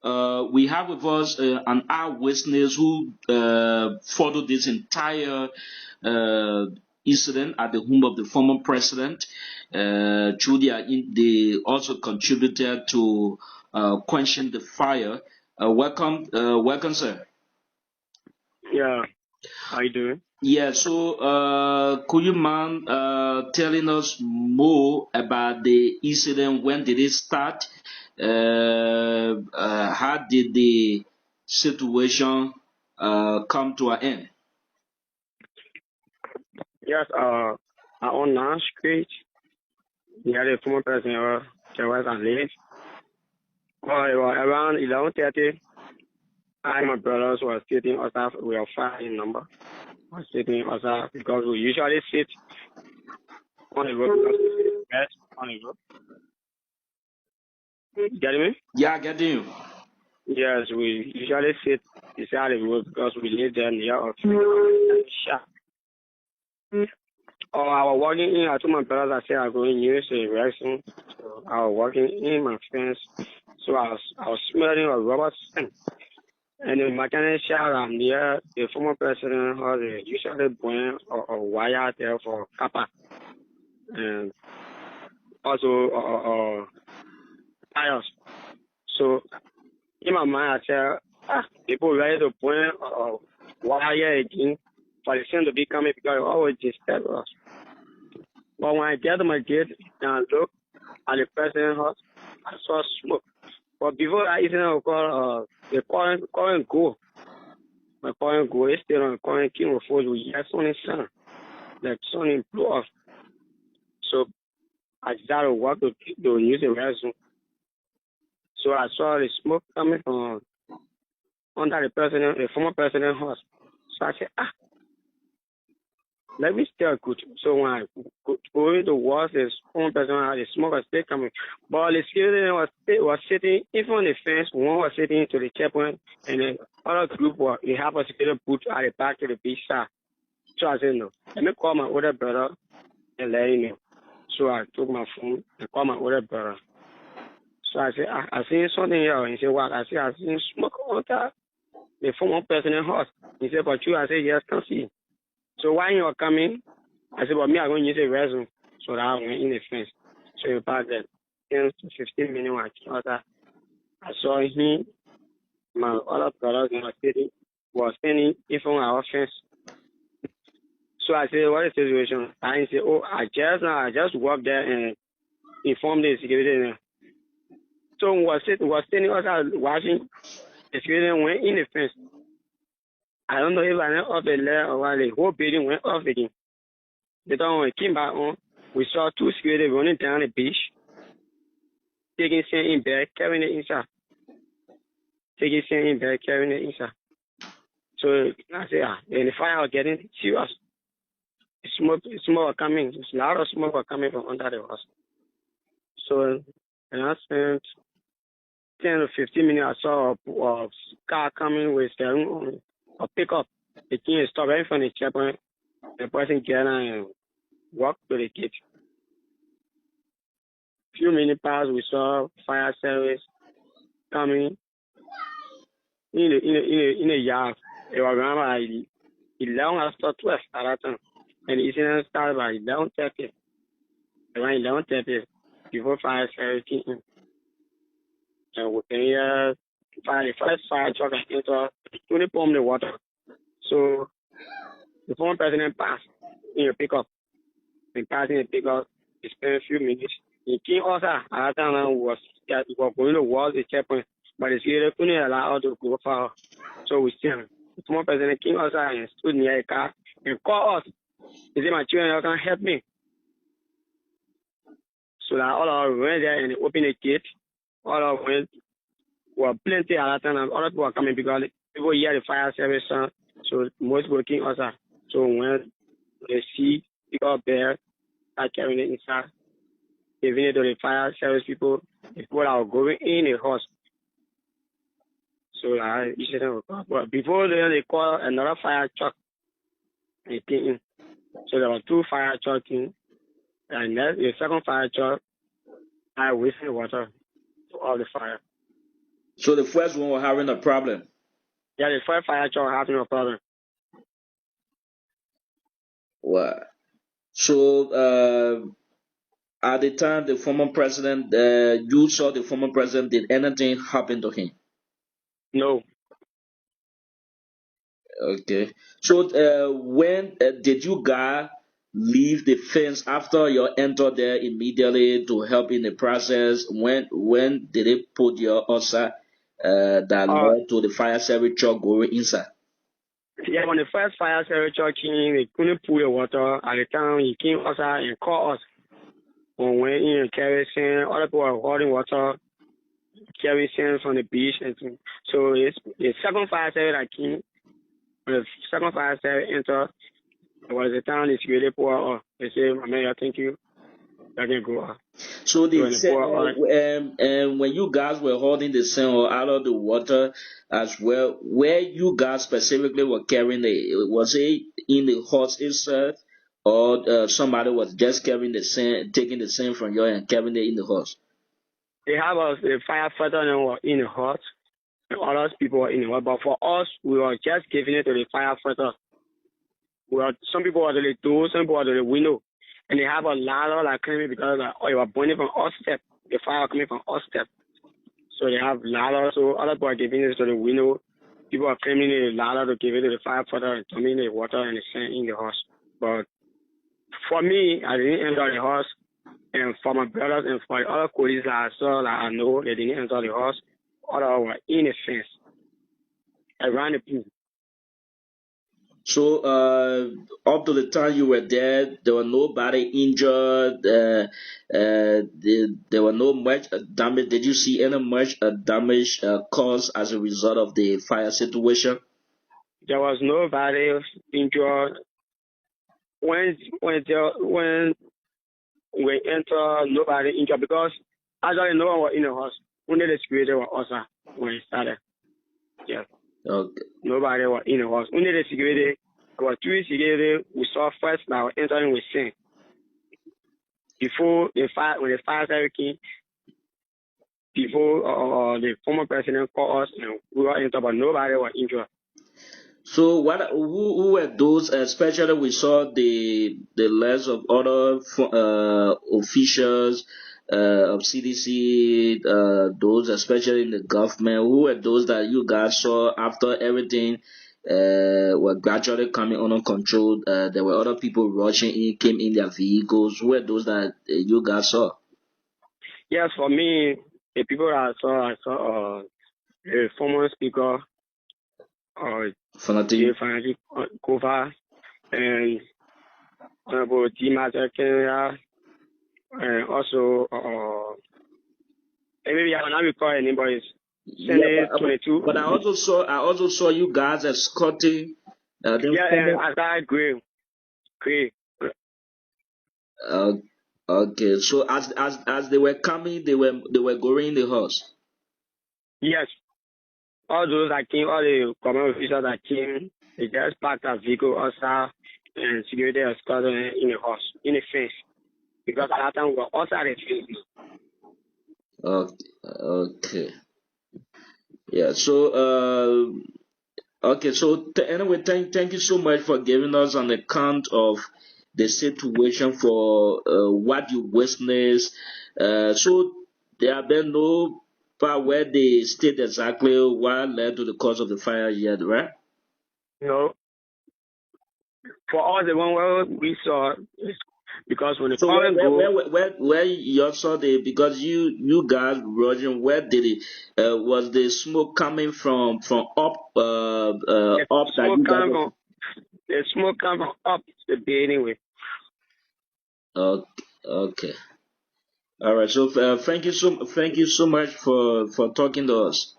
We have with us an eyewitness who followed this entire uh, incident at the home of the former president. They also contributed to quenching the fire. Welcome, sir. Yeah, how you doing? Yeah, so could you mind telling us more about the incident? When did it start? How did the situation come to an end? Yes, I own Nash Street. Yeah, the former president there was a late. Well, it was around 11:30. I and my brothers were sitting outside. We are five in number. Was sitting outside because we usually sit on the road because we sit best on the road. You get me? Yeah, I get you. Yes, we usually sit beside the road because we live there near our shop. Oh, I was walking in. I told my brothers I said I'm going to use a vaccine. So I was walking in my fence. So I was smelling a rubber scent. And the mechanic shop near the former president has a usually bring a wire there for copper and also tires. So in my mind I said, people ready to bring a wire again for the scent to be coming because it always disturb us. But when I get to my gate and I look at the president's house, I saw smoke. But before that incident, I call the current go. My current go is still on the current king of force with yes on his son. The sun blew off. So I decided to walk to use the restroom. So I saw the smoke coming from under the former president's house. So I said, let me stay good. So when I go to watch the former president, the smoke was still coming. But the security was sitting in front of the fence. One was sitting to the checkpoint, and the other group was they have a security booth at the back to the beach side. So I said, no, let me call my older brother and let him know. So I took my phone and called my older brother. So I said, I seen something here. And he said, what? I said, I seen smoke on top the former president's house. He said, but you? I said, yes, can see. So while you were coming, I said, but me, I'm going to use a restroom. So that I went in the fence. So about that 10 to 15 minutes when I came outside, I saw him, my other brothers in the city was standing in front of our fence. So I said, what is the situation? And he said, oh, I just walked there and informed the security. So we was standing outside watching. The security went in the fence. I don't know if I went off the layer or what, the whole building went off again. Later when we came back on, we saw two security running down the beach, taking sand in bed, carrying it inside. Taking sand in bed, carrying it inside. So I said, and the fire was getting serious. Smoke was coming. A lot of smoke was coming from under the house. So and I spent 10 to 15 minutes. I saw a car coming with a pickup. The thing stopped right in front of the checkpoint. The person get out and walk to the gate. Few minutes passed, we saw fire service coming in the yard. It was around by 11 after 12 at that time. And the incident started by 11:30. Around 11:30 before fire service came in. And we can hear the first fire truck enter to pump the water. So the former president passed in a pickup. When passing the pickup, he spent a few minutes. He came also at that time was going towards the checkpoint, but the security couldn't allow us to go far. So we still the former president came outside and stood near the car and called us. He said, my children, you can help me. So that all of us went there and opened the gate. All of us were plenty at that time and other people were coming because people hear the fire service sound. So most people came outside. So when they see people there, I carrying it inside. Giving it to the fire service people, the people that were going in the house. So but before then, they called another fire truck. They came in. So there were two fire trucks in. And then the second fire truck, I wasted water to all the fire. So the first one was having a problem. Yeah, the first fire truck was having a problem. Wow. So at the time, the former president, you saw the former president. Did anything happen to him? No. Okay. So when did you guys leave the fence after you entered there immediately to help in the process? When did they put your OSA that led to the fire service truck going inside? Yeah, when the first fire service truck came, they couldn't pull the water. At the time, he came outside and called us. When we went in and carried sand, other people were holding water, carrying sand from the beach. And so it's the second fire service that came. When the second fire service entered, it was the time they security pour us. They said, "Man, thank you. I can go." So they when they said, pour us, when you guys were holding the sand or out of the water as well, where you guys specifically were carrying was it in the horse itself, or somebody was just carrying the sand, taking the sand from you and carrying it in the horse? they have us, the firefighter and were in the hut, and other people were in the hut. But for us, we were just giving it to the firefighter. Some people were to the door, some people were to the window. And they have a ladder like climbing because it was burning from us step. The fire coming from us step. So they have ladder, so other people are giving it to the window. People are climbing the ladder to give it to the firefighter and dumping the water and the sand in the house. But for me, I didn't enter the house. And for my brothers and for the other colleagues that I saw, that I know, they didn't enter the house. Others were in the fence around the pool. So up to the time you were there were nobody injured. There were no much damage. Did you see any much damage caused as a result of the fire situation? There was nobody injured. When we enter, nobody injured because actually no one was in the house. Only the security was us when it started. Yeah. Okay. Nobody was in the house. Only the security. There were 3 security we saw first that were entering with sand. Before when the fire service came, before the former president called us and we were entered, but nobody was injured. So who were those? Especially we saw the list of other officials of CDC, those especially in the government. Who were those that you guys saw after everything were gradually coming under control? There were other people rushing in, came in their vehicles. Who were those that you guys saw? Yes, for me, the people that I saw the former speaker, Fanatic. Kova, and Honorable Dimater Kenya, and also maybe I will not recall any, but it's Senate 22. But I also saw you guys escorting. And I started Gray. Okay, so as they were coming, they were going in the house. Yes, all those that came, all the government officials that came, they just parked a vehicle outside and security escorted in the house, in the fence, because at that time we were outside the fence. Okay. Yeah. So okay. So anyway, thank you so much for giving us an account of the situation for what you witnessed. So there have been no part where they state exactly what led to the cause of the fire yet, right? No. For all the one where we saw, because when the so current where you saw because you guys Roger, where did it was the smoke coming from up the up that smoke you coming guys from the smoke coming from up the building with. Okay. All right. So thank you so much for talking to us.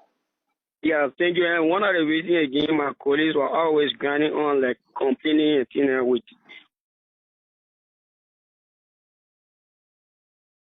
Yeah, thank you. And one of the reasons again, my colleagues were always grinding on like complaining and with